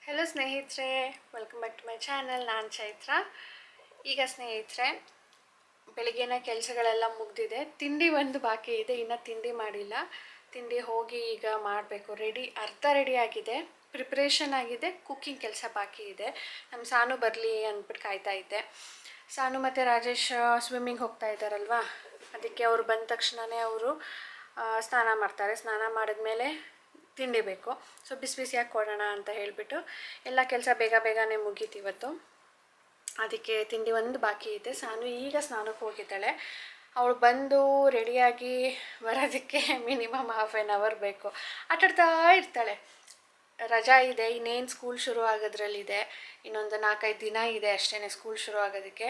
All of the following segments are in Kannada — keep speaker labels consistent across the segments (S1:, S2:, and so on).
S1: ಹಲೋ ಸ್ನೇಹಿತರೆ, welcome back to my channel. ನಾನು ಚೈತ್ರ. ಈಗ ಸ್ನೇಹಿತರೆ, ಬೆಳಿಗ್ಗೆನ ಕೆಲಸಗಳೆಲ್ಲ ಮುಗಿದಿದೆ. ತಿಂಡಿ ಒಂದು ಬಾಕಿ ಇದೆ, ಇನ್ನೂ ತಿಂಡಿ ಮಾಡಿಲ್ಲ. ತಿಂಡಿ ಹೋಗಿ ಈಗ ಮಾಡಬೇಕು. ರೆಡಿ ಆಗಿದೆ, ಪ್ರಿಪ್ರೇಷನ್ ಆಗಿದೆ, ಕುಕ್ಕಿಂಗ್ ಕೆಲಸ ಬಾಕಿ ಇದೆ. ನಮ್ಮ ಸಾನು ಬರಲಿ ಅಂದ್ಬಿಟ್ಟು ಕಾಯ್ತಾ ಇದ್ದೆ. ಸಾನು ಮತ್ತು ರಾಜೇಶ್ ಸ್ವಿಮ್ಮಿಂಗ್ ಹೋಗ್ತಾ ಇದ್ದಾರಲ್ವ, ಅದಕ್ಕೆ ಅವರು ಬಂದ ತಕ್ಷಣವೇ ಅವರು ಸ್ನಾನ ಮಾಡ್ತಾರೆ. ಸ್ನಾನ ಮಾಡಿದ್ಮೇಲೆ ತಿಂಡಿ ಬೇಕು. ಸೊ ಬಿಸಿಯಾಗಿ ಕೊಡೋಣ ಅಂತ ಹೇಳಿಬಿಟ್ಟು ಎಲ್ಲ ಕೆಲಸ ಬೇಗನೆ ಮುಗೀತು ಇವತ್ತು. ಅದಕ್ಕೆ ತಿಂಡಿ ಒಂದು ಬಾಕಿ ಇದೆ. ಸಾನು ಈಗ ಸ್ನಾನಕ್ಕೆ ಹೋಗಿದ್ದಾಳೆ. ಅವಳು ಬಂದು ರೆಡಿಯಾಗಿ ಬರೋದಕ್ಕೆ ಮಿನಿಮಮ್ ½ ಬೇಕು. ಆಟಾಡ್ತಾ ಇರ್ತಾಳೆ. ರಜಾ ಇದೆ, ಇನ್ನೇನು ಸ್ಕೂಲ್ ಶುರು ಆಗೋದ್ರಲ್ಲಿದೆ. ಇನ್ನೊಂದು 4-5 ದಿನ ಇದೆ ಅಷ್ಟೇ ಸ್ಕೂಲ್ ಶುರು ಆಗೋದಕ್ಕೆ.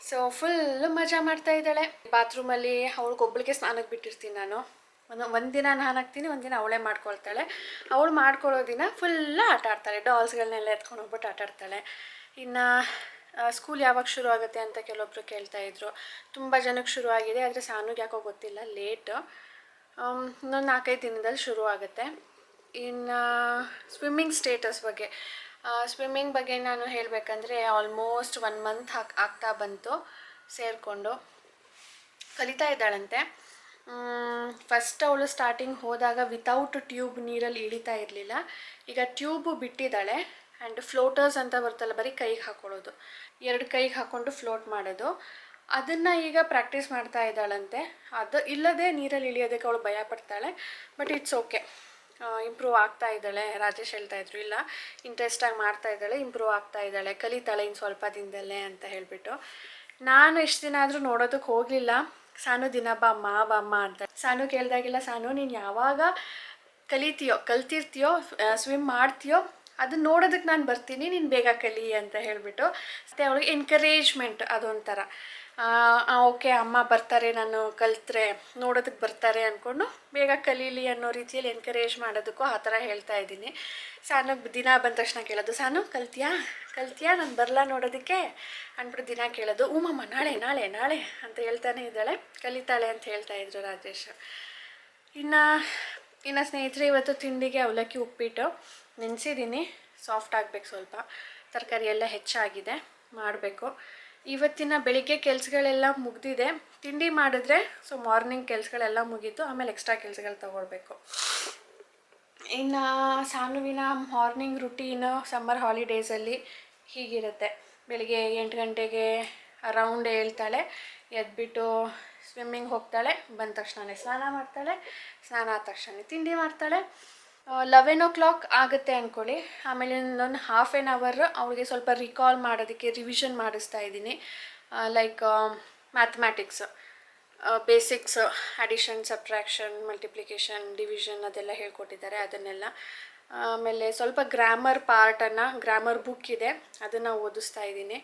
S1: ಸೊ ಫುಲ್ಲು ಮಜಾ ಮಾಡ್ತಾ ಇದ್ದಾಳೆ. ಬಾತ್ರೂಮಲ್ಲಿ ಅವಳಿಗೊಬ್ಬಳಿಗೆ ಸ್ನಾನಕ್ಕೆ ಬಿಟ್ಟಿರ್ತೀನಿ ನಾನು. ಒಂದು ದಿನ ನಾನು ಹಾಕ್ತೀನಿ, ಒಂದಿನ ಅವಳೇ ಮಾಡ್ಕೊಳ್ತಾಳೆ. ಅವಳು ಮಾಡ್ಕೊಳ್ಳೋ ದಿನ ಫುಲ್ಲು ಆಟ ಆಡ್ತಾಳೆ. ಡಾಲ್ಸ್ಗಳನ್ನೆಲ್ಲ ಎತ್ಕೊಂಡು ಹೋಗ್ಬಿಟ್ಟು ಆಟ ಆಡ್ತಾಳೆ. ಇನ್ನು ಸ್ಕೂಲ್ ಯಾವಾಗ ಶುರು ಆಗುತ್ತೆ ಅಂತ ಕೆಲವೊಬ್ಬರು ಕೇಳ್ತಾಯಿದ್ರು. ತುಂಬ ಜನಕ್ಕೆ ಶುರು ಆಗಿದೆ, ಆದರೆ ಸಾನುಗೆ ಯಾಕೋ ಗೊತ್ತಿಲ್ಲ, ಲೇಟು. ಇನ್ನೊಂದು 4-5 ದಿನದಲ್ಲಿ ಶುರು ಆಗುತ್ತೆ. ಇನ್ನು ಸ್ವಿಮ್ಮಿಂಗ್ ಸ್ಟೇಟಸ್ ಬಗ್ಗೆ ನಾನು ಹೇಳಬೇಕಂದ್ರೆ ಆಲ್ಮೋಸ್ಟ್ 1 ಮಂತ್ ಆಗ್ತಾ ಬಂತು ಸೇರಿಕೊಂಡು. ಕಲಿತಾ ಇದ್ದಾಳಂತೆ. ಫಸ್ಟ್ ಅವಳು ಸ್ಟಾರ್ಟಿಂಗ್ ಹೋದಾಗ ವಿತೌಟ್ ಟ್ಯೂಬ್ ನೀರಲ್ಲಿ ಇಳಿತಾ ಇರಲಿಲ್ಲ. ಈಗ ಟ್ಯೂಬು ಬಿಟ್ಟಿದ್ದಾಳೆ. ಆ್ಯಂಡ್ ಫ್ಲೋಟರ್ಸ್ ಅಂತ ಬರ್ತಲ್ಲ, ಬರೀ ಕೈಗೆ ಹಾಕ್ಕೊಳ್ಳೋದು, 2 ಕೈಗೆ ಹಾಕ್ಕೊಂಡು ಫ್ಲೋಟ್ ಮಾಡೋದು. ಅದನ್ನು ಈಗ ಪ್ರಾಕ್ಟೀಸ್ ಮಾಡ್ತಾ ಇದ್ದಾಳಂತೆ. ಅದು ಇಲ್ಲದೆ ನೀರಲ್ಲಿ ಇಳಿಯೋದಕ್ಕೆ ಅವಳು ಭಯ ಪಡ್ತಾಳೆ. ಬಟ್ ಇಟ್ಸ್ ಓಕೆ, ಇಂಪ್ರೂವ್ ಆಗ್ತಾ ಇದ್ದಾಳೆ. ರಾಜೇಶ್ ಹೇಳ್ತಾಯಿದ್ರು, ಇಲ್ಲ ಇಂಟ್ರೆಸ್ಟಾಗಿ ಮಾಡ್ತಾ ಇದ್ದಾಳೆ, ಇಂಪ್ರೂವ್ ಆಗ್ತಾ ಇದ್ದಾಳೆ, ಕಲಿತಾಳೆ ಇನ್ನು ಸ್ವಲ್ಪ ದಿನದಲ್ಲೇ ಅಂತ ಹೇಳಿಬಿಟ್ಟು. ನಾನು ಎಷ್ಟು ದಿನ ಆದರೂ ನೋಡೋದಕ್ಕೆ ಹೋಗಲಿಲ್ಲ. ಸಾನು ದಿನ ಬಾಮ್ಮ ಅಂತ. ಸಾನು ಕೇಳಿದಾಗಿಲ್ಲ, ಸಾನು ನೀನು ಯಾವಾಗ ಕಲ್ತಿರ್ತೀಯೋ ಸ್ವಿಮ್ ಮಾಡ್ತೀಯೋ ಅದನ್ನ ನೋಡೋದಕ್ಕೆ ನಾನು ಬರ್ತೀನಿ, ನೀನು ಬೇಗ ಕಲಿ ಅಂತ ಹೇಳಿಬಿಟ್ಟು. ಮತ್ತು ಅವಳಿಗೆ ಎನ್ಕರೇಜ್ಮೆಂಟ್ ಅದೊಂಥರ. ಓಕೆ ಅಮ್ಮ ಬರ್ತಾರೆ, ನಾನು ಕಲಿತ್ರೆ ನೋಡೋದಕ್ಕೆ ಬರ್ತಾರೆ ಅಂದ್ಕೊಂಡು ಬೇಗ ಕಲೀಲಿ ಅನ್ನೋ ರೀತಿಯಲ್ಲಿ ಎನ್ಕರೇಜ್ ಮಾಡೋದಕ್ಕೂ ಆ ಥರ ಹೇಳ್ತಾ ಇದ್ದೀನಿ. ಸಾನುಗೆ ದಿನ ಬಂದ ತಕ್ಷಣ ಕೇಳೋದು, ಸಾನು ಕಲ್ತಿಯಾ ನಾನು ಬರಲ್ಲ ನೋಡೋದಕ್ಕೆ ಅಂದ್ಬಿಟ್ಟು ದಿನ ಕೇಳೋದು. ಮಮ್ಮ ನಾಳೆ ಅಂತ ಹೇಳ್ತಾನೆ ಇದ್ದಾಳೆ. ಕಲಿತಾಳೆ ಅಂತ ಹೇಳ್ತಾಯಿದ್ರು ರಾಜೇಶ್. ಇನ್ನು ಸ್ನೇಹಿತರೆ, ಇವತ್ತು ತಿಂಡಿಗೆ ಅವಲಕ್ಕಿ ಉಪ್ಪಿಟ್ಟು ನೆನೆಸಿದ್ದೀನಿ. ಸಾಫ್ಟ್ ಆಗಬೇಕು, ಸ್ವಲ್ಪ ತರಕಾರಿ ಎಲ್ಲ ಹೆಚ್ಚಾಗಿದೆ, ಮಾಡಬೇಕು. ಇವತ್ತಿನ ಬೆಳಿಗ್ಗೆ ಕೆಲಸಗಳೆಲ್ಲ ಮುಗಿದಿದೆ. ತಿಂಡಿ ಮಾಡಿದ್ರೆ ಸೊ ಮಾರ್ನಿಂಗ್ ಕೆಲಸಗಳೆಲ್ಲ ಮುಗೀತು. ಆಮೇಲೆ ಎಕ್ಸ್ಟ್ರಾ ಕೆಲಸಗಳು ತೊಗೊಳ್ಬೇಕು. ಇನ್ನು ಸಾನುವಿನ ಮಾರ್ನಿಂಗ್ ರುಟೀನು ಸಮ್ಮರ್ ಹಾಲಿಡೇಸಲ್ಲಿ ಹೀಗಿರುತ್ತೆ. ಬೆಳಿಗ್ಗೆ 8 ಗಂಟೆಗೆ ಅರೌಂಡ್ ಹೇಳ್ತಾಳೆ, ಎದ್ಬಿಟ್ಟು ಸ್ವಿಮ್ಮಿಂಗ್ ಹೋಗ್ತಾಳೆ. ಬಂದ ತಕ್ಷಣ ಸ್ನಾನ ಮಾಡ್ತಾಳೆ. ಸ್ನಾನ ಆದ ತಕ್ಷಣ ತಿಂಡಿ ಮಾಡ್ತಾಳೆ. 11 o'clock ಆಗುತ್ತೆ ಅಂದ್ಕೊಳ್ಳಿ. ಆಮೇಲೆ ಇನ್ನೊಂದು ½ ಅವಳಿಗೆ ಸ್ವಲ್ಪ ರಿಕಾಲ್ ಮಾಡೋದಕ್ಕೆ ರಿವಿಷನ್ ಮಾಡಿಸ್ತಾ ಇದ್ದೀನಿ. Like mathematics basics, addition, subtraction, multiplication, division ಅದೆಲ್ಲ ಹೇಳ್ಕೊಟ್ಟಿದ್ದಾರೆ, ಅದನ್ನೆಲ್ಲ. ಆಮೇಲೆ ಸ್ವಲ್ಪ ಗ್ರಾಮರ್ ಬುಕ್ ಇದೆ, ಅದನ್ನು ಓದಿಸ್ತಾ ಇದ್ದೀನಿ.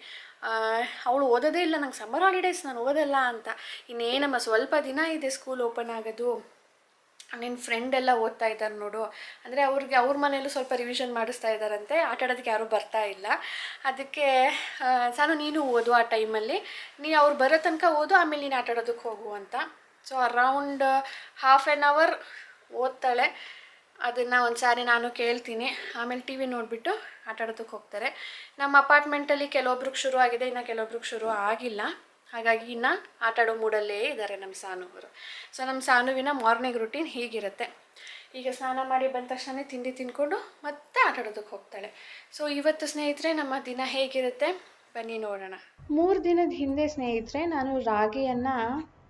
S1: ಅವಳು ಓದೋದೇ ಇಲ್ಲ, ನಂಗೆ ಸಮ್ಮರ್ ಹಾಲಿಡೇಸ್ ನಾನು ಓದಲ್ಲ ಅಂತ. ಇನ್ನೇನಮ್ಮ ಸ್ವಲ್ಪ ದಿನ ಇದೆ ಸ್ಕೂಲ್ ಓಪನ್ ಆಗೋದು, ನಿನ್ನ ಫ್ರೆಂಡ್ ಎಲ್ಲ ಓದ್ತಾ ಇದ್ದಾರೆ ನೋಡು ಅಂದರೆ ಅವ್ರ ಮನೆಯಲ್ಲೂ ಸ್ವಲ್ಪ ರಿವಿಷನ್ ಮಾಡಿಸ್ತಾ ಇದ್ದಾರಂತೆ. ಆಟ ಆಡೋದಕ್ಕೆ ಯಾರೂ ಬರ್ತಾ ಇಲ್ಲ. ಅದಕ್ಕೆ ಸಾನು ನೀನು ಓದು ಆ ಟೈಮಲ್ಲಿ, ಅವ್ರು ಬರೋ ತನಕ ಓದು, ಆಮೇಲೆ ನೀನು ಆಟ ಆಡೋದಕ್ಕೆ ಹೋಗು ಅಂತ. So around ½ ಓದ್ತಾಳೆ. ಅದನ್ನು ಒಂದು ಸಾರಿ ನಾನು ಕೇಳ್ತೀನಿ, ಆಮೇಲೆ TV ನೋಡಿಬಿಟ್ಟು ಆಟ ಆಡೋದಕ್ಕೆ ಹೋಗ್ತಾರೆ. ನಮ್ಮ ಅಪಾರ್ಟ್ಮೆಂಟಲ್ಲಿ ಕೆಲವೊಬ್ರಿಗೆ ಶುರು ಆಗಿದೆ, ಇನ್ನು ಕೆಲವೊಬ್ರಿಗೆ ಶುರು ಆಗಿಲ್ಲ. ಹಾಗಾಗಿ ಇನ್ನು ಆಟ ಆಡೋ ಮೂಡಲ್ಲೇ ಇದ್ದಾರೆ ನಮ್ಮ ಸಾನು ಅವರು. ಸೊ ನಮ್ಮ ಸಾನುವಿನ ಮಾರ್ನಿಂಗ್ ರುಟೀನ್ ಹೀಗಿರುತ್ತೆ. ಈಗ ಸ್ನಾನ ಮಾಡಿ ಬಂದ ತಕ್ಷಣ ತಿಂಡಿ ತಿಂದ್ಕೊಂಡು ಮತ್ತೆ ಆಟ ಆಡೋದಕ್ಕೆ ಹೋಗ್ತಾಳೆ. ಸೊ ಇವತ್ತು ಸ್ನೇಹಿತರೆ ನಮ್ಮ ದಿನ ಹೇಗಿರುತ್ತೆ ಬನ್ನಿ ನೋಡೋಣ. 3 ದಿನದ ಹಿಂದೆ ಸ್ನೇಹಿತರೆ, ನಾನು ರಾಗಿಯನ್ನು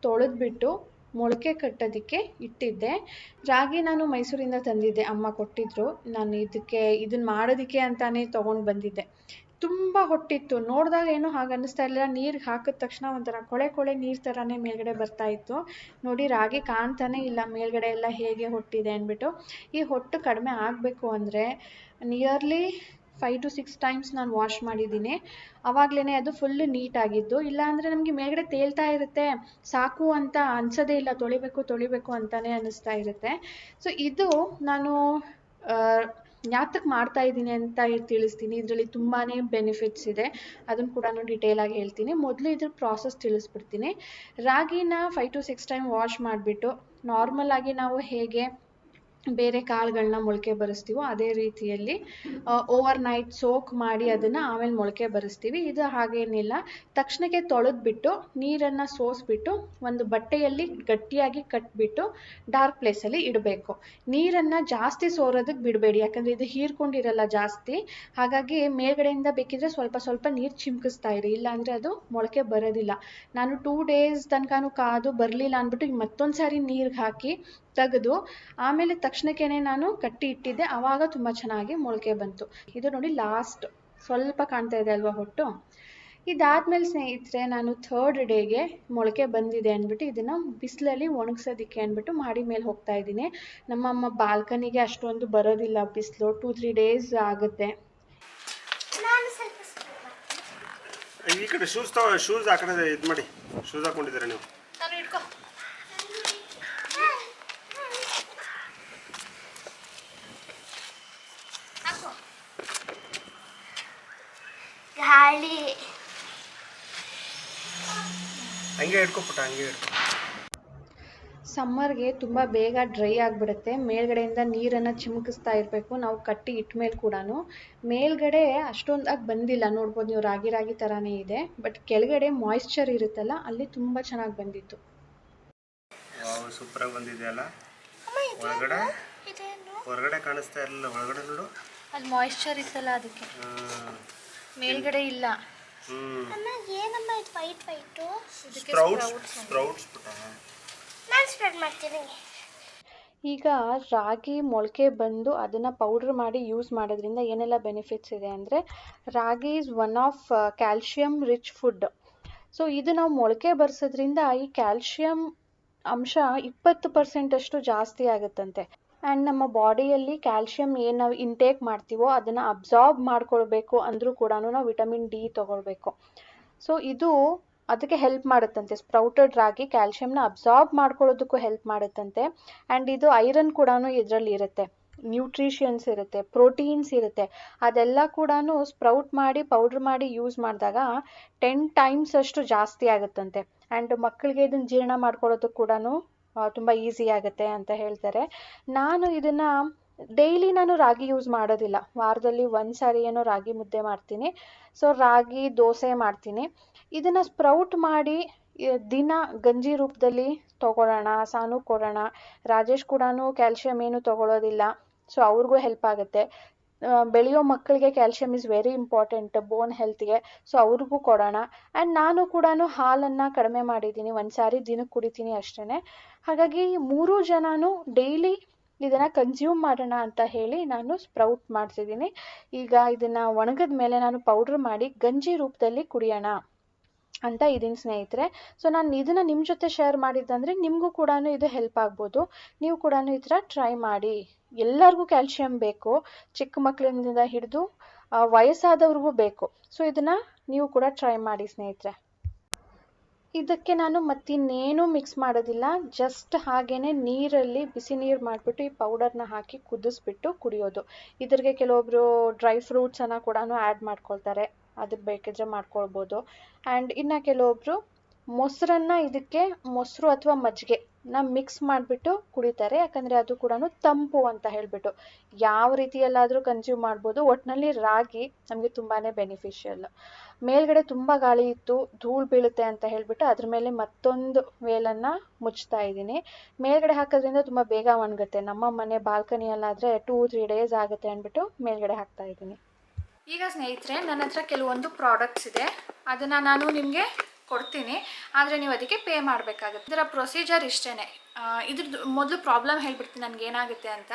S1: ತೊಳೆದ್ಬಿಟ್ಟು ಮೊಳಕೆ ಕಟ್ಟೋದಕ್ಕೆ ಇಟ್ಟಿದ್ದೆ. ರಾಗಿ ನಾನು ಮೈಸೂರಿಂದ ತಂದಿದ್ದೆ, ಅಮ್ಮ ಕೊಟ್ಟಿದ್ದರು. ನಾನು ಇದನ್ನು ಮಾಡೋದಕ್ಕೆ ಅಂತಾನೆ ತೊಗೊಂಡು ಬಂದಿದ್ದೆ. ತುಂಬ ಹೊಟ್ಟಿತ್ತು. ನೋಡಿದಾಗ ಏನೋ ಹಾಗೆ ಅನ್ನಿಸ್ತಾ ಇಲ್ಲ. ನೀರಿಗೆ ಹಾಕಿದ ತಕ್ಷಣ ಒಂಥರ ಕೊಳೆ ನೀರು ಥರನೇ ಮೇಲ್ಗಡೆ ಬರ್ತಾ ಇತ್ತು. ನೋಡಿ, ರಾಗಿ ಕಾಣ್ತಾನೆ ಇಲ್ಲ ಮೇಲ್ಗಡೆ ಎಲ್ಲ ಹೇಗೆ ಹೊಟ್ಟಿದೆ ಅಂದ್ಬಿಟ್ಟು. ಈ ಹೊಟ್ಟು ಕಡಿಮೆ ಆಗಬೇಕು ಅಂದರೆ ನಿಯರ್ಲಿ 5 to 6 times ನಾನು ವಾಶ್ ಮಾಡಿದ್ದೀನಿ. ಆವಾಗಲೇ ಅದು ಫುಲ್ಲು ನೀಟಾಗಿದ್ದು. ಇಲ್ಲಾಂದರೆ ನಮಗೆ ಮೇಲ್ಗಡೆ ತೇಲ್ತಾ ಇರುತ್ತೆ, ಸಾಕು ಅಂತ ಅನಿಸೋದೇ ಇಲ್ಲ, ತೊಳಿಬೇಕು ಅಂತಲೇ ಅನ್ನಿಸ್ತಾ ಇರುತ್ತೆ. ಸೊ ಇದು ನಾನು ಯಾತಕ್ಕೆ ಮಾಡ್ತಾ ಇದ್ದೀನಿ ಅಂತ ತಿಳಿಸ್ತೀನಿ. ಇದರಲ್ಲಿ ತುಂಬಾ ಬೆನಿಫಿಟ್ಸ್ ಇದೆ, ಅದನ್ನು ಕೂಡ ಡೀಟೇಲಾಗಿ ಹೇಳ್ತೀನಿ. ಮೊದಲು ಇದ್ರ ಪ್ರಾಸೆಸ್ ತಿಳಿಸ್ಬಿಡ್ತೀನಿ. ರಾಗಿನ 5 to 6 time ವಾಶ್ ಮಾಡಿಬಿಟ್ಟು ನಾರ್ಮಲಾಗಿ ನಾವು ಹೇಗೆ ಬೇರೆ ಕಾಳುಗಳನ್ನ ಮೊಳಕೆ ಬರಿಸ್ತೀವೋ ಅದೇ ರೀತಿಯಲ್ಲಿ ಓವರ್ ನೈಟ್ ಸೋಕ್ ಮಾಡಿ ಅದನ್ನು ಆಮೇಲೆ ಮೊಳಕೆ ಬರಿಸ್ತೀವಿ. ಇದು ಹಾಗೇನಿಲ್ಲ, ತಕ್ಷಣಕ್ಕೆ ತೊಳೆದ್ಬಿಟ್ಟು ನೀರನ್ನು ಸೋಸ್ಬಿಟ್ಟು ಒಂದು ಬಟ್ಟೆಯಲ್ಲಿ ಗಟ್ಟಿಯಾಗಿ ಕಟ್ಬಿಟ್ಟು ಡಾರ್ಕ್ ಪ್ಲೇಸಲ್ಲಿ ಇಡಬೇಕು. ನೀರನ್ನು ಜಾಸ್ತಿ ಸೋರೋದಕ್ಕೆ ಬಿಡಬೇಡಿ, ಯಾಕಂದರೆ ಇದು ಹೀರ್ಕೊಂಡಿರಲ್ಲ ಜಾಸ್ತಿ. ಹಾಗಾಗಿ ಮೇಲ್ಗಡೆಯಿಂದ ಬೇಕಿದ್ರೆ ಸ್ವಲ್ಪ ಸ್ವಲ್ಪ ನೀರು ಚಿಮ್ಕಿಸ್ತಾ ಇರಿ, ಇಲ್ಲಾಂದರೆ ಅದು ಮೊಳಕೆ ಬರೋದಿಲ್ಲ. ನಾನು 2 days ತನಕನೂ ಕಾದು ಬರಲಿಲ್ಲ ಅಂದ್ಬಿಟ್ಟು ಮತ್ತೊಂದು ಸಾರಿ ನೀರಿಗೆ ಹಾಕಿ ತೆಗೆದು ಆಮೇಲೆ ತಕ್ಷಣಕ್ಕೇನೆ ನಾನು ಕಟ್ಟಿ ಇಟ್ಟಿದ್ದೆ, ಆವಾಗ ತುಂಬ ಚೆನ್ನಾಗಿ ಮೊಳಕೆ ಬಂತು. ಇದು ನೋಡಿ ಲಾಸ್ಟ್ ಸ್ವಲ್ಪ ಕಾಣ್ತಾ ಇದೆ ಅಲ್ವಾ ಹೊಟ್ಟು. ಇದಾದ್ಮೇಲೆ ಸ್ನೇಹಿತರೆ ನಾನು 3rd ಡೇಗೆ ಮೊಳಕೆ ಬಂದಿದೆ ಅಂದ್ಬಿಟ್ಟು ಇದನ್ನು ಬಿಸಿಲಲ್ಲಿ ಒಣಗಿಸೋದಕ್ಕೆ ಅಂದ್ಬಿಟ್ಟು ಮಾಡಿ ಮೇಲೆ ಹೋಗ್ತಾ ಇದ್ದೀನಿ. ನಮ್ಮಮ್ಮ ಬಾಲ್ಕನಿಗೆ ಅಷ್ಟೊಂದು ಬರೋದಿಲ್ಲ ಬಿಸಿಲು, 2-3 days ಆಗುತ್ತೆ.
S2: ಈ ಕಡೆ ಶೂಸ್ ಆ ಕಡೆ ಇದು ಮಾಡಿ, ಶೂಸ್ ಹಾಕೊಂಡಿದ್ದೀರಾ ನೀವು?
S1: ನಾನು ಇಟ್ಕೋ.
S3: ಗಾಳಿ
S2: ಹಂಗೆ ಹಿಡ್ಕೊಪುಟ್ಟ, ಹಂಗೆ ಹಿಡ್ಕೊ.
S1: ಸಮ್ಮರ್ಗೆ ತುಂಬ ಬೇಗ ಡ್ರೈ ಆಗಿಬಿಡುತ್ತೆ. ಮೇಲ್ಗಡೆಯಿಂದ ನೀರನ್ನು ಚಿಮುಕಿಸ್ತಾ ಇರಬೇಕು ನಾವು ಕಟ್ಟಿ ಇಟ್ಟ ಮೇಲೆ ಕೂಡ. ಮೇಲ್ಗಡೆ ಅಷ್ಟೊಂದಾಗಿ ಬಂದಿಲ್ಲ, ನೋಡ್ಬೋದು ನೀವು, ರಾಗಿ ರಾಗಿ ಥರನೇ ಇದೆ. ಬಟ್ ಕೆಳಗಡೆ ಮಾಯಿಶ್ಚರ್ ಇರುತ್ತಲ್ಲ, ಅಲ್ಲಿ ತುಂಬ ಚೆನ್ನಾಗಿ ಬಂದಿತ್ತು.
S2: ಸೂಪರಾಗಿ ಬಂದಿದೆ ಅಲ್ಲ. ಹೊರಗಡೆ ಕಾಣಿಸ್ತಾ ಇರಲಿಲ್ಲ, ಒಳಗಡೆ ನೋಡು,
S1: ಅಲ್ಲಿ ಮಾಯಿಶ್ಚರ್ ಇತ್ತಲ್ಲ ಅದಕ್ಕೆ. ಮೇಲ್ಗಡೆ ಇಲ್ಲ.
S3: ಏನಮ್ಮ ಇದು ವೈಟ್ ವೈಟು?
S2: ಸ್ಪ್ರೌಟ್ಸ್ ಪುಟ್ಟ.
S3: ನಾನು ಸ್ಪ್ರೆಡ್ ಮಾಡ್ತೀನಿ.
S1: ಈಗ ರಾಗಿ ಮೊಳಕೆ ಬಂದು ಅದನ್ನು ಪೌಡ್ರ್ ಮಾಡಿ ಯೂಸ್ ಮಾಡೋದ್ರಿಂದ ಏನೆಲ್ಲ ಬೆನಿಫಿಟ್ಸ್ ಇದೆ ಅಂದರೆ, ragi is one of calcium rich food. So ಇದು ನಾವು ಮೊಳಕೆ ಬರ್ಸೋದ್ರಿಂದ ಈ ಕ್ಯಾಲ್ಶಿಯಂ ಅಂಶ 20% ಅಷ್ಟು ಜಾಸ್ತಿ ಆಗುತ್ತಂತೆ. ಆ್ಯಂಡ್ ನಮ್ಮ ಬಾಡಿಯಲ್ಲಿ ಕ್ಯಾಲ್ಶಿಯಂ ಏನು ನಾವು ಇಂಟೇಕ್ ಮಾಡ್ತೀವೋ ಅದನ್ನು ಅಬ್ಸಾರ್ಬ್ ಮಾಡ್ಕೊಳ್ಬೇಕು ಅಂದರೂ ಕೂಡ ನಾವು ವಿಟಮಿನ್ ಡಿ ತೊಗೊಳ್ಬೇಕು. ಸೊ ಇದು ಅದಕ್ಕೆ ಹೆಲ್ಪ್ ಮಾಡುತ್ತಂತೆ. ಸ್ಪ್ರೌಟೆಡ್ ರಾಗಿ ಕ್ಯಾಲ್ಶಿಯಂನ ಅಬ್ಸಾರ್ಬ್ ಮಾಡ್ಕೊಳ್ಳೋದಕ್ಕೂ ಹೆಲ್ಪ್ ಮಾಡುತ್ತಂತೆ. ಆ್ಯಂಡ್ ಇದು ಐರನ್ ಕೂಡ ಇದರಲ್ಲಿ ಇರುತ್ತೆ, ನ್ಯೂಟ್ರಿಷಿಯನ್ಸ್ ಇರುತ್ತೆ, ಪ್ರೋಟೀನ್ಸ್ ಇರುತ್ತೆ. ಅದೆಲ್ಲ ಕೂಡ ಸ್ಪ್ರೌಟ್ ಮಾಡಿ ಪೌಡ್ರ್ ಮಾಡಿ ಯೂಸ್ ಮಾಡಿದಾಗ 10 times ಅಷ್ಟು ಜಾಸ್ತಿ ಆಗುತ್ತಂತೆ. ಆ್ಯಂಡ್ ಮಕ್ಕಳಿಗೆ ಇದನ್ನು ಜೀರ್ಣ ಮಾಡ್ಕೊಳ್ಳೋದಕ್ಕೆ ಕೂಡ ತುಂಬ ಈಸಿ ಆಗುತ್ತೆ ಅಂತ ಹೇಳ್ತಾರೆ. ನಾನು ಇದನ್ನು ಡೈಲಿ ನಾನು ರಾಗಿ ಯೂಸ್ ಮಾಡೋದಿಲ್ಲ, ವಾರದಲ್ಲಿ 1 ಸಾರಿ ಏನೋ ರಾಗಿ ಮುದ್ದೆ ಮಾಡ್ತೀನಿ. ಸೊ ರಾಗಿ ದೋಸೆ ಮಾಡ್ತೀನಿ. ಇದನ್ನು ಸ್ಪ್ರೌಟ್ ಮಾಡಿ ದಿನ ಗಂಜಿ ರೂಪದಲ್ಲಿ ತೊಗೊಳ್ಳೋಣ, ಸಾನು ಕೊಡೋಣ. ರಾಜೇಶ್ ಕೂಡ ಕ್ಯಾಲ್ಶಿಯಂ ಏನು ತೊಗೊಳ್ಳೋದಿಲ್ಲ, ಸೊ ಅವ್ರಿಗೂ ಹೆಲ್ಪ್ ಆಗುತ್ತೆ. ಬೆಳೆಯೋ ಮಕ್ಕಳಿಗೆ calcium is very important bone ಹೆಲ್ತ್ಗೆ, ಸೊ ಅವ್ರಿಗೂ ಕೊಡೋಣ. ಆ್ಯಂಡ್ ನಾನು ಕೂಡ ಹಾಲನ್ನು ಕಡಿಮೆ ಮಾಡಿದ್ದೀನಿ, 1 ಸಾರಿ ದಿನಕ್ಕೆ ಕುಡಿತೀನಿ ಅಷ್ಟೇ. ಹಾಗಾಗಿ 3 ಜನನೂ ಡೈಲಿ ಇದನ್ನು ಕನ್ಸ್ಯೂಮ್ ಮಾಡೋಣ ಅಂತ ಹೇಳಿ ನಾನು ಸ್ಪ್ರೌಟ್ ಮಾಡ್ತಿದ್ದೀನಿ. ಈಗ ಇದನ್ನು ಒಣಗಿದ ಮೇಲೆ ನಾನು ಪೌಡ್ರ್ ಮಾಡಿ ಗಂಜಿ ರೂಪದಲ್ಲಿ ಕುಡಿಯೋಣ ಅಂತ ಇದೀನಿ ಸ್ನೇಹಿತರೆ. ಸೊ ನಾನು ಇದನ್ನು ನಿಮ್ಮ ಜೊತೆ ಶೇರ್ ಮಾಡಿದ್ದಂದರೆ ನಿಮಗೂ ಕೂಡ ಇದು ಹೆಲ್ಪ್ ಆಗ್ಬೋದು. ನೀವು ಕೂಡ ಈ ಥರ ಟ್ರೈ ಮಾಡಿ. ಎಲ್ಲರಿಗೂ ಕ್ಯಾಲ್ಶಿಯಂ ಬೇಕು, ಚಿಕ್ಕ ಮಕ್ಕಳಿಂದ ಹಿಡಿದು ವಯಸ್ಸಾದವ್ರಿಗೂ ಬೇಕು. ಸೊ ಇದನ್ನು ನೀವು ಕೂಡ ಟ್ರೈ ಮಾಡಿ ಸ್ನೇಹಿತರೆ. ಇದಕ್ಕೆ ನಾನು ಮತ್ತಿನ್ನೇನು ಮಿಕ್ಸ್ ಮಾಡೋದಿಲ್ಲ, ಜಸ್ಟ್ ಹಾಗೇ ನೀರಲ್ಲಿ ಬಿಸಿ ನೀರು ಮಾಡಿಬಿಟ್ಟು ಈ ಪೌಡರ್ನ ಹಾಕಿ ಕುದಿಸ್ಬಿಟ್ಟು ಕುಡಿಯೋದು. ಇದ್ರಿಗೆ ಕೆಲವೊಬ್ಬರು ಡ್ರೈ ಫ್ರೂಟ್ಸನ್ನು ಕೂಡ ಆ್ಯಡ್ ಮಾಡ್ಕೊಳ್ತಾರೆ, ಅದಕ್ಕೆ ಬೇಕಿದ್ರೆ ಮಾಡ್ಕೊಳ್ಬೋದು. ಆ್ಯಂಡ್ ಇನ್ನು ಕೆಲವೊಬ್ಬರು ಮೊಸರನ್ನು ಇದಕ್ಕೆ ಮೊಸರು ಅಥವಾ ಮಜ್ಜಿಗೆನ ಮಿಕ್ಸ್ ಮಾಡಿಬಿಟ್ಟು ಕುಡಿತಾರೆ, ಯಾಕಂದರೆ ಅದು ಕೂಡ ತಂಪು ಅಂತ ಹೇಳಿಬಿಟ್ಟು. ಯಾವ ರೀತಿಯಲ್ಲಾದರೂ ಕನ್ಸ್ಯೂಮ್ ಮಾಡ್ಬೋದು. ಒಟ್ಟಿನಲ್ಲಿ ರಾಗಿ ನಮಗೆ ತುಂಬಾ ಬೆನಿಫಿಷಿಯಲ್. ಮೇಲ್ಗಡೆ ತುಂಬ ಗಾಳಿ ಇತ್ತು, ಧೂಳು ಬೀಳುತ್ತೆ ಅಂತ ಹೇಳಿಬಿಟ್ಟು ಅದ್ರ ಮೇಲೆ ಮತ್ತೊಂದು ವೇಲನ್ನು ಮುಚ್ತಾ ಇದ್ದೀನಿ. ಮೇಲ್ಗಡೆ ಹಾಕೋದ್ರಿಂದ ತುಂಬ ಬೇಗ ಒಣಗುತ್ತೆ. ನಮ್ಮ ಮನೆ ಬಾಲ್ಕನಿಯಲ್ಲಾದರೆ 2-3 days ಆಗುತ್ತೆ ಅಂದ್ಬಿಟ್ಟು ಮೇಲ್ಗಡೆ ಹಾಕ್ತಾ ಇದ್ದೀನಿ. ಈಗ ಸ್ನೇಹಿತರೆ ನನ್ನ ಹತ್ರ ಕೆಲವೊಂದು ಪ್ರಾಡಕ್ಟ್ಸ್ ಇದೆ, ಅದನ್ನು ನಾನು ನಿಮಗೆ ಕೊಡ್ತೀನಿ, ಆದರೆ ನೀವು ಅದಕ್ಕೆ ಪೇ ಮಾಡಬೇಕಾಗುತ್ತೆ. ಇದರ ಪ್ರೊಸೀಜರ್ ಇಷ್ಟೇ. ಇದ್ರದ್ದು ಮೊದಲು ಪ್ರಾಬ್ಲಮ್ ಹೇಳ್ಬಿಡ್ತೀನಿ ನನಗೆ ಏನಾಗುತ್ತೆ ಅಂತ.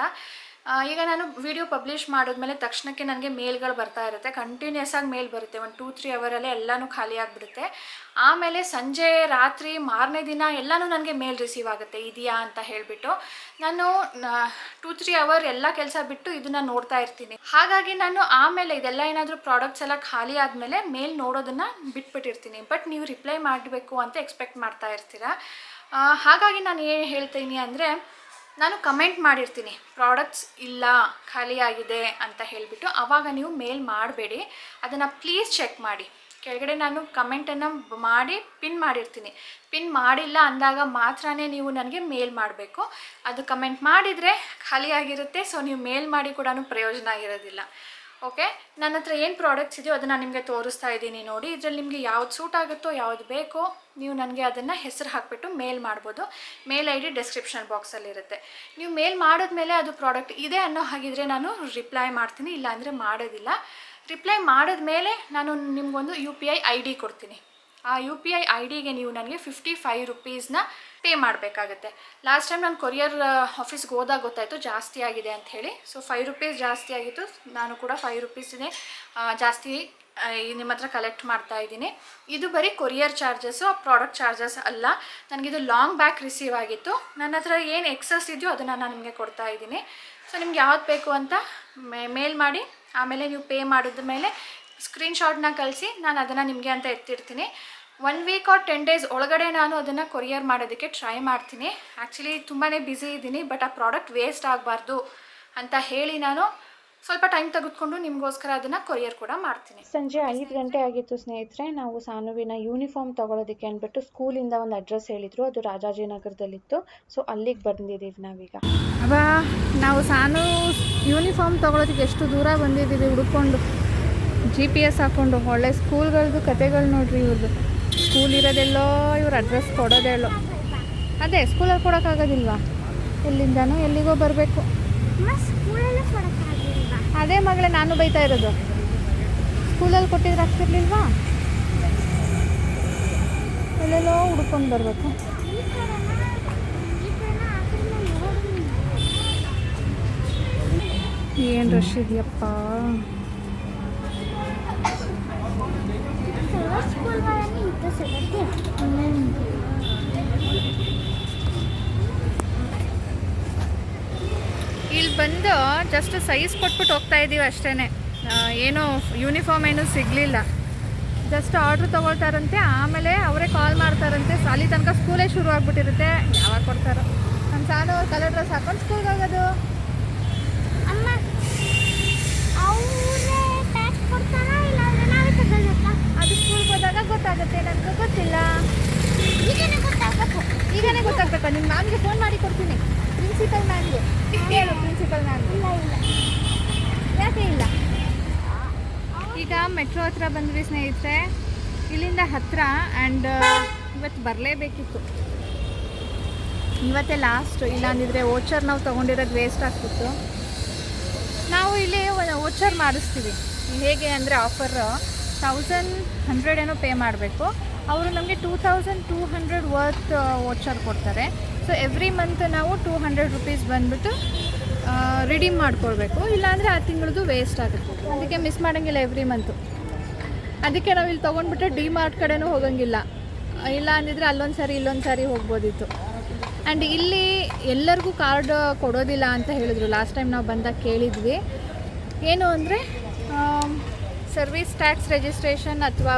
S1: ಈಗ ನಾನು ವಿಡಿಯೋ ಪಬ್ಲಿಷ್ ಮಾಡಿದ್ಮೇಲೆ ತಕ್ಷಣಕ್ಕೆ ನನಗೆ ಮೇಲ್ಗಳು ಬರ್ತಾ ಇರುತ್ತೆ, ಕಂಟಿನ್ಯೂಸ್ ಆಗಿ ಮೇಲ್ ಬರುತ್ತೆ. ಒಂದು 2-3 ಅವರಲ್ಲೇ ಎಲ್ಲನೂ ಖಾಲಿ ಆಗಿಬಿಡುತ್ತೆ. ಆಮೇಲೆ ಸಂಜೆ ರಾತ್ರಿ ಮಾರನೇ ದಿನ ಎಲ್ಲನೂ ನನಗೆ ಮೇಲ್ ರಿಸೀವ್ ಆಗುತ್ತೆ, ಇದೆಯಾ ಅಂತ ಹೇಳಿಬಿಟ್ಟು. ನಾನು 2-3 ಅವರ್ ಎಲ್ಲ ಕೆಲಸ ಬಿಟ್ಟು ಇದನ್ನು ನೋಡ್ತಾ ಇರ್ತೀನಿ. ಹಾಗಾಗಿ ನಾನು ಆಮೇಲೆ ಇದೆಲ್ಲ ಏನಾದರೂ ಪ್ರಾಡಕ್ಟ್ಸ್ ಎಲ್ಲ ಖಾಲಿ ಆದಮೇಲೆ ಮೇಲ್ ನೋಡೋದನ್ನು ಬಿಟ್ಬಿಟ್ಟಿರ್ತೀನಿ. ಬಟ್ ನೀವು ರಿಪ್ಲೈ ಮಾಡಬೇಕು ಅಂತ ಎಕ್ಸ್ಪೆಕ್ಟ್ ಮಾಡ್ತಾ ಇರ್ತೀರ. ಹಾಗಾಗಿ ನಾನು ಏನು ಹೇಳ್ತೀನಿ ಅಂದರೆ, ನಾನು ಕಮೆಂಟ್ ಮಾಡಿರ್ತೀನಿ ಪ್ರಾಡಕ್ಟ್ಸ್ ಇಲ್ಲ ಖಾಲಿಯಾಗಿದೆ ಅಂತ ಹೇಳಿಬಿಟ್ಟು. ಆವಾಗ ನೀವು ಮೇಲ್ ಮಾಡಬೇಡಿ, ಅದನ್ನು ಪ್ಲೀಸ್ ಚೆಕ್ ಮಾಡಿ. ಕೆಳಗಡೆ ನಾನು ಕಮೆಂಟನ್ನು ಮಾಡಿ ಪಿನ್ ಮಾಡಿರ್ತೀನಿ. ಪಿನ್ ಮಾಡಿಲ್ಲ ಅಂದಾಗ ಮಾತ್ರನೇ ನೀವು ನನಗೆ ಮೇಲ್ ಮಾಡಬೇಕು. ಅದು ಕಮೆಂಟ್ ಮಾಡಿದರೆ ಖಾಲಿಯಾಗಿರುತ್ತೆ. ಸೊ ನೀವು ಮೇಲ್ ಮಾಡಿ ಕೂಡ ಪ್ರಯೋಜನ ಆಗಿರೋದಿಲ್ಲ. ಓಕೆ, ನನ್ನ ಹತ್ರ ಏನು ಪ್ರಾಡಕ್ಟ್ಸ್ ಇದೆಯೋ ಅದನ್ನು ನಿಮಗೆ ತೋರಿಸ್ತಾ ಇದ್ದೀನಿ ನೋಡಿ. ಇದರಲ್ಲಿ ನಿಮಗೆ ಯಾವ್ದು ಸೂಟ್ ಆಗುತ್ತೋ ಯಾವ್ದು ಬೇಕೋ ನೀವು ನನಗೆ ಅದನ್ನು ಹೆಸರು ಹಾಕಿಬಿಟ್ಟು ಮೇಲ್ ಮಾಡ್ಬೋದು. ಮೇಲ್ ಐ ಡಿ ಡಿಸ್ಕ್ರಿಪ್ಷನ್ ಬಾಕ್ಸಲ್ಲಿರುತ್ತೆ. ನೀವು ಮೇಲ್ ಮಾಡಿದ್ಮೇಲೆ ಅದು ಪ್ರಾಡಕ್ಟ್ ಇದೆ ಅನ್ನೋ ಹಾಗಿದ್ರೆ ನಾನು ರಿಪ್ಲೈ ಮಾಡ್ತೀನಿ, ಇಲ್ಲಾಂದರೆ ಮಾಡೋದಿಲ್ಲ. ರಿಪ್ಲೈ ಮಾಡಿದ್ಮೇಲೆ ನಾನು ನಿಮಗೊಂದು UPI ID ಕೊಡ್ತೀನಿ. ಆ UPI IDಗೆ ನೀವು ನನಗೆ 55 ರುಪೀಸ್ನ ಪೇ ಮಾಡಬೇಕಾಗತ್ತೆ. ಲಾಸ್ಟ್ ಟೈಮ್ ನಾನು ಕೊರಿಯರ್ ಆಫೀಸ್ಗೆ ಹೋದಾಗ ಗೊತ್ತಾಯಿತು ಜಾಸ್ತಿ ಆಗಿದೆ ಅಂತ ಹೇಳಿ. ಸೊ 5 ರುಪೀಸ್ ಜಾಸ್ತಿ ಆಗಿತ್ತು. ನಾನು ಕೂಡ 5 ರುಪೀಸ್ನೇ ಜಾಸ್ತಿ ನಿಮ್ಮ ಹತ್ರ ಕಲೆಕ್ಟ್ ಮಾಡ್ತಾ ಇದ್ದೀನಿ. ಇದು ಬರೀ ಕೊರಿಯರ್ ಚಾರ್ಜಸ್ಸು, ಪ್ರಾಡಕ್ಟ್ ಚಾರ್ಜಸ್ ಅಲ್ಲ. ನನಗಿದು ಲಾಂಗ್ ಬ್ಯಾಕ್ ರಿಸೀವ್ ಆಗಿತ್ತು. ನನ್ನ ಹತ್ರ ಏನು ಎಕ್ಸಸ್ ಇದೆಯೋ ಅದನ್ನು ನಾನು ನಿಮಗೆ ಕೊಡ್ತಾ ಇದ್ದೀನಿ. ಸೊ ನಿಮ್ಗೆ ಯಾವ್ದು ಬೇಕು ಅಂತ ಮೇಲ್ ಮಾಡಿ, ಆಮೇಲೆ ನೀವು ಪೇ ಮಾಡಿದ ಮೇಲೆ ಸ್ಕ್ರೀನ್ಶಾಟ್ನ ಕಳಿಸಿ ನಾನು ಅದನ್ನು ನಿಮಗೆ ಅಂತ ಎತ್ತಿರ್ತೀನಿ. 1 ವೀಕ್ ಆರ್ 10 ಡೇಸ್ ಒಳಗಡೆ ನಾನು ಅದನ್ನು ಕೊರಿಯರ್ ಮಾಡೋದಕ್ಕೆ ಟ್ರೈ ಮಾಡ್ತೀನಿ. ಆ್ಯಕ್ಚುಲಿ ತುಂಬಾ ಬ್ಯುಸಿ ಇದ್ದೀನಿ, ಬಟ್ ಆ ಪ್ರಾಡಕ್ಟ್ ವೇಸ್ಟ್ ಆಗಬಾರ್ದು ಅಂತ ಹೇಳಿ ನಾನು ಸ್ವಲ್ಪ ಟೈಮ್ ತೆಗೆದುಕೊಂಡು ನಿಮಗೋಸ್ಕರ ಅದನ್ನು ಕೊರಿಯರ್ ಕೂಡ ಮಾಡ್ತೀನಿ. ಸಂಜೆ 5 ಗಂಟೆ ಆಗಿತ್ತು ಸ್ನೇಹಿತರೆ. ನಾವು ಸಾನುವಿನ ಯೂನಿಫಾರ್ಮ್ ತೊಗೊಳೋದಕ್ಕೆ ಅಂದ್ಬಿಟ್ಟು ಸ್ಕೂಲಿಂದ ಒಂದು ಅಡ್ರೆಸ್ ಹೇಳಿದರು. ಅದು ರಾಜಾಜಿನಗರದಲ್ಲಿತ್ತು. ಸೊ ಅಲ್ಲಿಗೆ ಬಂದಿದ್ದೀವಿ ನಾವೀಗ. ನಾವು ಸಾನು ಯೂನಿಫಾರ್ಮ್ ತೊಗೊಳೋದಕ್ಕೆ ಎಷ್ಟು ದೂರ ಬಂದಿದ್ದೀವಿ ಹುಡ್ಕೊಂಡು, GPS ಹಾಕ್ಕೊಂಡು. ಒಳ್ಳೆ ಸ್ಕೂಲ್ಗಳದ್ದು ಕತೆಗಳು ನೋಡ್ರಿ ಇವ್ರದ್ದು. ಸ್ಕೂಲ್ ಇರೋದೆಲ್ಲೋ, ಇವ್ರ ಅಡ್ರೆಸ್ ಕೊಡೋದೆಲ್ಲೋ. ಅದೇ ಸ್ಕೂಲಲ್ಲಿ ಕೊಡೋಕ್ಕಾಗೋದಿಲ್ವಾ? ಎಲ್ಲಿಂದನೂ ಎಲ್ಲಿಗೋ ಬರಬೇಕು. ಅದೇ ಮಗಳೇ ನಾನು ಬೈತಾ ಇರೋದು. ಸ್ಕೂಲಲ್ಲಿ ಕೊಟ್ಟಿದ್ರೆ ಆಗ್ತಿರ್ಲಿಲ್ವಾ? ಎಲ್ಲೆಲ್ಲೋ ಹುಡ್ಕೊಂಡು ಬರಬೇಕು. ಏನು ರಶ್ ಇದೆಯಪ್ಪ. ಇಲ್ಲಿ ಬಂದು ಜಸ್ಟ್ ಸೈಜ್ ಕೊಟ್ಬಿಟ್ಟು ಹೋಗ್ತಾ ಇದ್ದೀವಿ ಅಷ್ಟೇ. ಏನೋ ಯೂನಿಫಾರ್ಮ್ ಏನೂ ಸಿಗಲಿಲ್ಲ. ಜಸ್ಟ್ ಆರ್ಡ್ರ್ ತೊಗೊಳ್ತಾರಂತೆ, ಆಮೇಲೆ ಅವರೇ ಕಾಲ್ ಮಾಡ್ತಾರಂತೆ. ಅಲ್ಲಿ ತನಕ ಸ್ಕೂಲೇ ಶುರು ಆಗಿಬಿಟ್ಟಿರುತ್ತೆ. ಯಾವಾಗ ಕೊಡ್ತಾರೋ. ನಮ್ಮ ಸಾನು ಅವ್ರು ಕಲರ್ ಡ್ರೆಸ್ ಹಾಕೊಂಡು ಸ್ಕೂಲ್ಗೆ ಹೋಗೋದು.
S3: ಅಮ್ಮ ಅವರೇ ಪ್ಯಾಕ್ ಕೊಡ್ತಾರಾ ಇಲ್ಲ ನಾವೇ ತಗೊಳ್ಬೇಕಾ?
S1: ಅದು ಸ್ಕೂಲ್ಗೆ ಹೋದಾಗ ಗೊತ್ತಾಗುತ್ತೆ. ನನಗೂ ಗೊತ್ತಿಲ್ಲ.
S3: ಈಗನೇ ಗೊತ್ತಾಗಬೇಕು.
S1: ಈಗನೇ ಗೊತ್ತಾಗ್ಬೇಕಾ? ನಿಮ್ಮ ಮ್ಯಾಮ್ಗೆ ಫೋನ್ ಮಾಡಿ ಕೊಡ್ತೀನಿ. ಪ್ರಿನ್ಸಿಪಲ್ ಮ್ಯಾಮ್ಗೆ ಹೇಳು. ಪ್ರಿನ್ಸಿಪಲ್ ಮ್ಯಾಮ್
S3: ಇಲ್ಲ ಇಲ್ಲ
S1: ಯಾಕೆ ಇಲ್ಲ? ಈಗ ಮೆಟ್ರೋ ಹತ್ರ ಬಂದ್ವಿ ಸ್ನೇಹಿತರೆ. ಇಲ್ಲಿಂದ ಹತ್ತಿರ. ಆ್ಯಂಡ್ ಇವತ್ತು ಬರಲೇಬೇಕಿತ್ತು. ಇವತ್ತೇ ಲಾಸ್ಟ್. ಇಲ್ಲಾಂದಿದ್ರೆ ವೋಚರ್ ನಾವು ತೊಗೊಂಡಿರೋದು ವೇಸ್ಟ್ ಆಗ್ತಿತ್ತು. ನಾವು ಇಲ್ಲಿ ವೋಚರ್ ಮಾಡಿಸ್ತೀವಿ. ಹೇಗೆ ಅಂದರೆ ಆಫರ್ 1100 ಏನೋ ಪೇ ಮಾಡಬೇಕು. ಅವರು ನಮಗೆ 2200 ವರ್ತ್ ವೋಚರ್ ಕೊಡ್ತಾರೆ. ಸೊ ಎವ್ರಿ ಮಂತ್ ನಾವು 200 ರುಪೀಸ್ ಬಂದುಬಿಟ್ಟು ರಿಡೀಮ್ ಮಾಡ್ಕೊಳ್ಬೇಕು. ಇಲ್ಲಾಂದರೆ ಆ ತಿಂಗಳದ್ದು ವೇಸ್ಟ್ ಆಗುತ್ತೆ. ಅದಕ್ಕೆ ಮಿಸ್ ಮಾಡೋಂಗಿಲ್ಲ ಎವ್ರಿ ಮಂತು. ಅದಕ್ಕೆ ನಾವು ಇಲ್ಲಿ ತೊಗೊಂಡ್ಬಿಟ್ರೆ ಡಿಮಾರ್ಟ್ ಕಡೆನೂ ಹೋಗೋಂಗಿಲ್ಲ. ಇಲ್ಲ ಅಂದಿದ್ರೆ ಅಲ್ಲೊಂದು ಸಾರಿ ಇಲ್ಲೊಂದು ಸಾರಿ ಹೋಗ್ಬೋದಿತ್ತು. ಆ್ಯಂಡ್ ಇಲ್ಲಿ ಎಲ್ಲರಿಗೂ ಕಾರ್ಡ್ ಕೊಡೋದಿಲ್ಲ ಅಂತ ಹೇಳಿದ್ರು. ಲಾಸ್ಟ್ ಟೈಮ್ ನಾವು ಬಂದಾಗ ಕೇಳಿದ್ವಿ. ಏನು ಅಂದರೆ ಸರ್ವಿಸ್ ಟ್ಯಾಕ್ಸ್ ರಿಜಿಸ್ಟ್ರೇಷನ್ ಅಥವಾ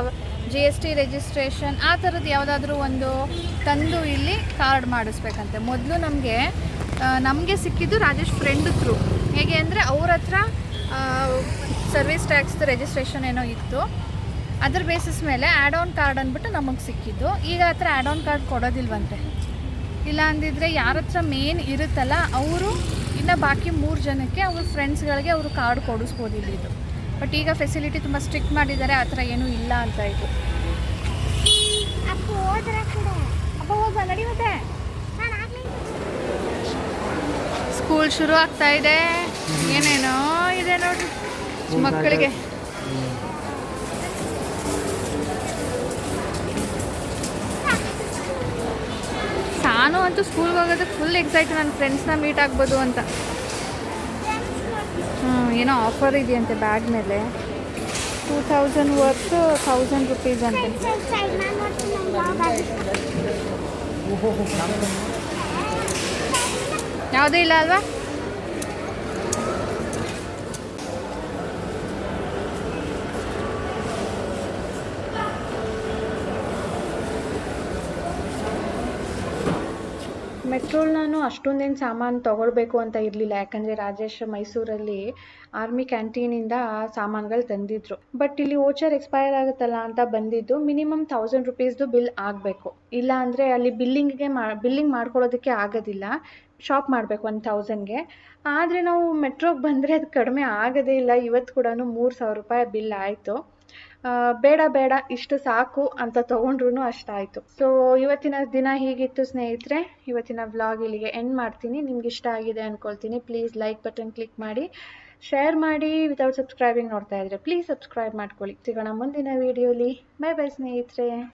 S1: GST ರಿಜಿಸ್ಟ್ರೇಷನ್ ಆ ಥರದ್ದು ಯಾವುದಾದ್ರೂ ಒಂದು ತಂದು ಇಲ್ಲಿ ಕಾರ್ಡ್ ಮಾಡಿಸ್ಬೇಕಂತೆ. ಮೊದಲು ನಮಗೆ ಸಿಕ್ಕಿದ್ದು ರಾಜೇಶ್ ಫ್ರೆಂಡ್ ಥ್ರೂ. ಹೇಗೆ ಅಂದರೆ ಅವ್ರ ಹತ್ರ ಸರ್ವಿಸ್ ಟ್ಯಾಕ್ಸ್ ರಿಜಿಸ್ಟ್ರೇಷನ್ ಏನೋ ಇತ್ತು. ಅದ್ರ ಬೇಸಿಸ್ ಮೇಲೆ ಆ್ಯಡ್ ಆನ್ ಕಾರ್ಡ್ ಅಂದ್ಬಿಟ್ಟು ನಮಗೆ ಸಿಕ್ಕಿದ್ದು. ಈಗ ಹತ್ರ ಆ್ಯಡ್ ಆನ್ ಕಾರ್ಡ್ ಕೊಡೋದಿಲ್ವಂತೆ. ಇಲ್ಲ ಅಂದಿದ್ರೆ ಯಾರ ಹತ್ರ ಮೇನ್ ಇರುತ್ತಲ್ಲ ಅವರು ಇನ್ನು ಬಾಕಿ 3 ಜನಕ್ಕೆ ಅವ್ರ ಫ್ರೆಂಡ್ಸ್ಗಳಿಗೆ ಅವರು ಕಾರ್ಡ್ ಕೊಡಿಸ್ಬೋದು ಇಲ್ಲಿದ್ದು. ಬಟ್ ಈಗ ಫೆಸಿಲಿಟಿ ತುಂಬ ಸ್ಟ್ರಿಕ್ಟ್ ಮಾಡಿದ್ದಾರೆ. ಆ ಥರ ಏನೂ ಇಲ್ಲ ಅಂತ ಇತ್ತು.
S3: ಅಪ್ಪ ಹೋದ್ರೆ ಕೂಡ
S1: ಅಪ್ಪ ಹೋಗ ನಡಿ. ಮತ್ತೆ ಸ್ಕೂಲ್ ಶುರು ಆಗ್ತಾ ಇದೆ. ಏನೇನೋ ಇದೆ ನೋಡ್ರಿ ಮಕ್ಕಳಿಗೆ. ಸಾನು ಅಂತೂ ಸ್ಕೂಲ್ಗೆ ಹೋಗೋದಕ್ಕೆ ಫುಲ್ ಎಕ್ಸೈಟ್. ನನ್ನ ಫ್ರೆಂಡ್ಸ್ನ ಮೀಟ್ ಆಗ್ಬೋದು ಅಂತ. ಏನೋ ಆಫರ್ ಇದೆಯಂತೆ ಬ್ಯಾಗ್ ಮೇಲೆ. 2000 ವರ್ತ್ 1000 ರುಪೀಸ್ ಅಂತೆ. ಯಾವುದೂ ಇಲ್ಲ ಅಲ್ವಾ? ಮೆಟ್ರೋಲ್ ನಾನು ಅಷ್ಟೊಂದೇನು ಸಾಮಾನು ತೊಗೊಳ್ಬೇಕು ಅಂತ ಇರಲಿಲ್ಲ, ಯಾಕಂದರೆ ರಾಜೇಶ್ ಮೈಸೂರಲ್ಲಿ ಆರ್ಮಿ ಕ್ಯಾಂಟೀನಿಂದ ಸಾಮಾನುಗಳು ತಂದಿದ್ರು. ಬಟ್ ಇಲ್ಲಿ ವೋಚರ್ ಎಕ್ಸ್ಪೈರ್ ಆಗುತ್ತಲ್ಲ ಅಂತ ಬಂದಿದ್ದು. ಮಿನಿಮಮ್ 1000 ರುಪೀಸ್ದು ಬಿಲ್ ಆಗಬೇಕು, ಇಲ್ಲ ಅಂದರೆ ಅಲ್ಲಿ ಬಿಲ್ಲಿಂಗ್ ಮಾಡ್ಕೊಳ್ಳೋದಕ್ಕೆ ಆಗೋದಿಲ್ಲ, ಶಾಪ್ ಮಾಡಬೇಕು 1000ಗೆ. ಆದರೆ ನಾವು ಮೆಟ್ರೋಗೆ ಬಂದರೆ ಅದು ಕಡಿಮೆ ಆಗೋದೇ ಇಲ್ಲ. ಇವತ್ತು ಕೂಡ 3000 ರೂಪಾಯಿ ಬಿಲ್ ಆಯಿತು. ಬೇಡ ಇಷ್ಟು ಸಾಕು ಅಂತ ತೊಗೊಂಡ್ರು ಅಷ್ಟಾಯಿತು. ಸೊ ಇವತ್ತಿನ ದಿನ ಹೀಗಿತ್ತು ಸ್ನೇಹಿತರೆ. ಇವತ್ತಿನ ವ್ಲಾಗ್ ಇಲ್ಲಿಗೆ ಎಂಡ್ ಮಾಡ್ತೀನಿ. ನಿಮ್ಗೆ ಇಷ್ಟ ಆಗಿದೆ ಅಂದ್ಕೊಳ್ತೀನಿ. ಪ್ಲೀಸ್ ಲೈಕ್ ಬಟನ್ ಕ್ಲಿಕ್ ಮಾಡಿ, ಶೇರ್ ಮಾಡಿ. ವಿತೌಟ್ ಸಬ್ಸ್ಕ್ರೈಬಿಂಗ್ ನೋಡ್ತಾ ಇದ್ರೆ ಪ್ಲೀಸ್ ಸಬ್ಸ್ಕ್ರೈಬ್ ಮಾಡ್ಕೊಳ್ಳಿ. ಸಿಗೋಣ ಮುಂದಿನ ವೀಡಿಯೋಲಿ. ಬೈ ಬೈ ಸ್ನೇಹಿತರೆ.